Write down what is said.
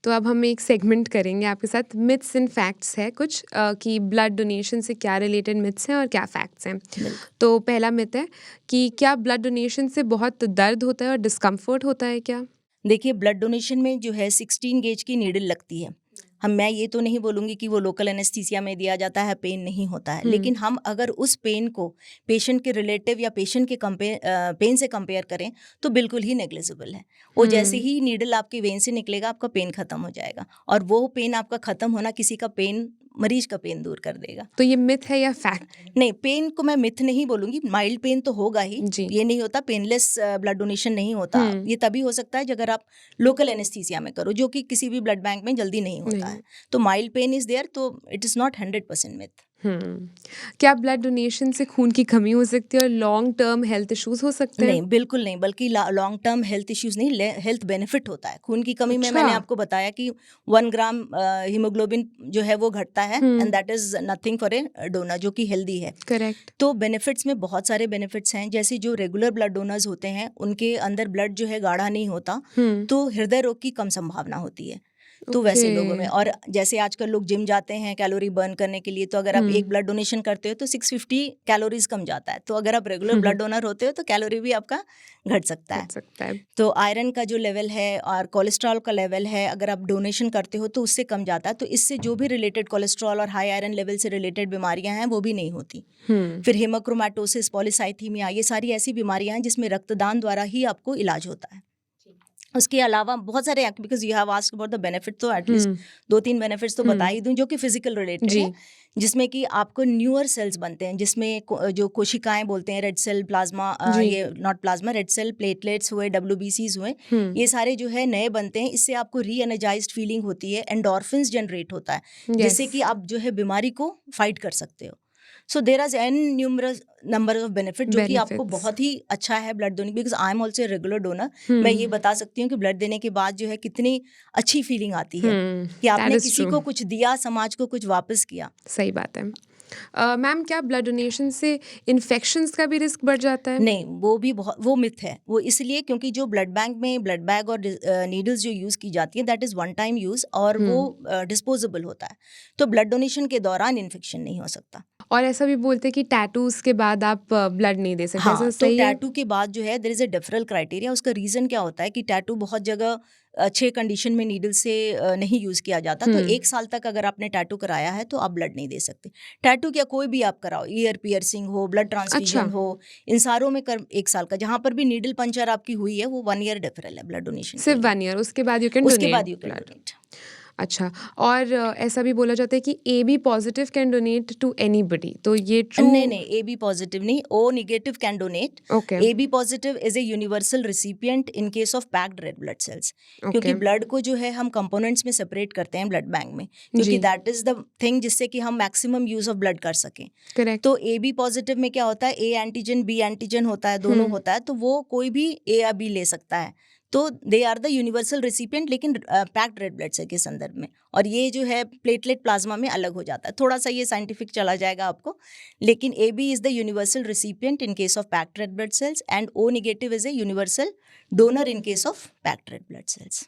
तो अब हम एक सेगमेंट करेंगे आपके साथ, मिथ्स एंड फैक्ट्स है कुछ कि ब्लड डोनेशन से क्या रिलेटेड मिथ्स हैं और क्या फैक्ट्स हैं। तो पहला मिथ है कि क्या ब्लड डोनेशन से बहुत दर्द होता है और डिस्कम्फर्ट होता है क्या? देखिए, ब्लड डोनेशन में जो है 16 गेज की नीडल लगती है। मैं ये तो नहीं बोलूँगी कि वो लोकल एनेस्थीसिया में दिया जाता है, पेन नहीं होता है। लेकिन हम अगर उस पेन को पेशेंट के रिलेटिव या पेशेंट के पेन से कंपेयर करें तो बिल्कुल ही नेग्लिजिबल है। वो जैसे ही नीडल आपके वेन से निकलेगा आपका पेन खत्म हो जाएगा, और वो पेन आपका खत्म होना किसी का पेन, मरीज का पेन दूर कर देगा। तो ये मिथ है या फैक्ट? नहीं, पेन को मैं मिथ नहीं बोलूंगी, माइल्ड पेन तो होगा ही। जी। ये नहीं होता, पेनलेस ब्लड डोनेशन नहीं होता। ये तभी हो सकता है अगर आप लोकल एनेस्थीसिया में करो, जो कि किसी भी ब्लड बैंक में जल्दी नहीं होता है। तो माइल्ड पेन इज देयर, तो इट इज नॉट 100% मिथ। क्या ब्लड डोनेशन से खून की कमी हो सकती है और लॉन्ग टर्म हेल्थ इश्यूज हो सकते हैं? नहीं, बिल्कुल नहीं, बल्कि लॉन्ग टर्म हेल्थ इश्यूज नहीं, हेल्थ बेनिफिट होता है। खून की कमी में मैंने आपको बताया कि 1 ग्राम हीमोग्लोबिन जो है वो घटता है, and that is nothing for a donor जो कि हेल्दी है। करेक्ट। तो बेनिफिट्स में बहुत सारे बेनिफिट्स हैं। जैसे जो रेगुलर ब्लड डोनर्स होते हैं उनके अंदर ब्लड जो है गाढ़ा नहीं होता, तो हृदय रोग की कम संभावना होती है। तो वैसे लोगों में, और जैसे आजकल लोग जिम जाते हैं कैलोरी बर्न करने के लिए, तो अगर आप एक ब्लड डोनेशन करते हो तो 650 कैलोरीज कम जाता है। तो अगर आप रेगुलर ब्लड डोनर होते हो तो कैलोरी भी आपका घट सकता है। तो आयरन का जो लेवल है और कोलेस्ट्रॉल का लेवल है, अगर आप डोनेशन करते हो तो उससे कम जाता है। तो इससे जो भी रिलेटेड कोलेस्ट्रॉल और हाई आयरन लेवल से रिलेटेड बीमारियां हैं वो भी नहीं होती। फिर हेमोक्रोमैटोसिस, पॉलीसाइथीमिया, ये सारी ऐसी बीमारियां हैं जिसमें रक्तदान द्वारा ही आपको इलाज होता है। उसके अलावा बहुत सारे, because you have asked about the benefit, तो एटलीस्ट 2-3 बेनिफिट्स तो बता ही दूं जो कि फिजिकल रिलेटेड है, जिसमें कि आपको न्यूअर सेल्स बनते हैं, जिसमें जो कोशिकाएं बोलते हैं, रेड सेल, प्लाज्मा, ये not plasma, red cell, platelets हुए, WBCs हुए, ये सारे जो है नए बनते हैं। इससे आपको री एनर्जाइज्ड फीलिंग होती है, एंडोर्फिन्स जनरेट होता है, जिससे कि आप जो है बीमारी को फाइट कर सकते हो। So there are an numerous number of benefit जो कि आपको बहुत ही अच्छा है blood donate, because I am also regular donor. मैं ये बता सकती हूँ कि ब्लड देने के बाद जो है कितनी अच्छी फीलिंग आती है कि आपने किसी को कुछ दिया, समाज को कुछ वापस किया। सही बात है। मैम, क्या ब्लड डोनेशन से इन्फेक्शंस का भी रिस्क बढ़ जाता है? नहीं, वो मिथ है। वो इसलिए क्योंकि जो ब्लड बैंक में ब्लड बैग और नीडल्स जो यूज़ की जाती है, that is one time use, और वो डिस्पोजेबल होता है। तो ब्लड डोनेशन के दौरान इन्फेक्शन नहीं हो सकता। और ऐसा भी बोलते हैं कि टैटूज के बाद आप ब्लड नहीं दे सकते। हाँ, ऐसा तो सही है? टैटू के बाद जो है there is a deferral criteria. उसका रीज़न क्या होता है कि टैटू बहुत जगह अच्छे कंडीशन में नीडल से नहीं यूज़ किया जाता। तो 1 साल तक अगर आपने टैटू कराया है तो आप ब्लड नहीं दे सकते। टैटू क्या, कोई भी आप कराओ, ईयर पियर्सिंग हो, ब्लड ट्रांसफ्यूजन हो, इन सारों में 1 साल का। जहाँ पर भी नीडल पंचर आपकी हुई है वो 1 ईयर डिफरल है ब्लड डोनेशन के सिर्फ लिए। 1 ईयर, उसके बाद यू कैन डोनेट। उसके बाद यू कैन डोनेट। अच्छा, और ऐसा भी बोला जाता है कि AB positive can donate to anybody, तो ये ट्रू? नहीं, AB पॉजिटिव नहीं, O negative can donate. Okay. AB positive is a universal recipient in case of packed red blood cells. क्योंकि ब्लड को जो है हम कंपोनेंट्स में सेपरेट करते हैं ब्लड बैंक में, क्योंकि दैट इज द थिंग जिससे कि हम मैक्सिमम यूज ऑफ ब्लड कर सकें। करेक्ट। तो AB पॉजिटिव में क्या होता है, A एंटीजन B एंटीजन होता है, दोनों होता है, तो वो कोई भी A या B ले सकता है। तो they are the universal recipient, लेकिन पैक्ड रेड ब्लड सेल के संदर्भ में। और ये जो है प्लेटलेट प्लाज्मा में अलग हो जाता है। थोड़ा सा ये साइंटिफिक चला जाएगा आपको, लेकिन AB is the universal recipient in case of packed red blood sales, and O negative is a universal donor in case of packed red blood sales.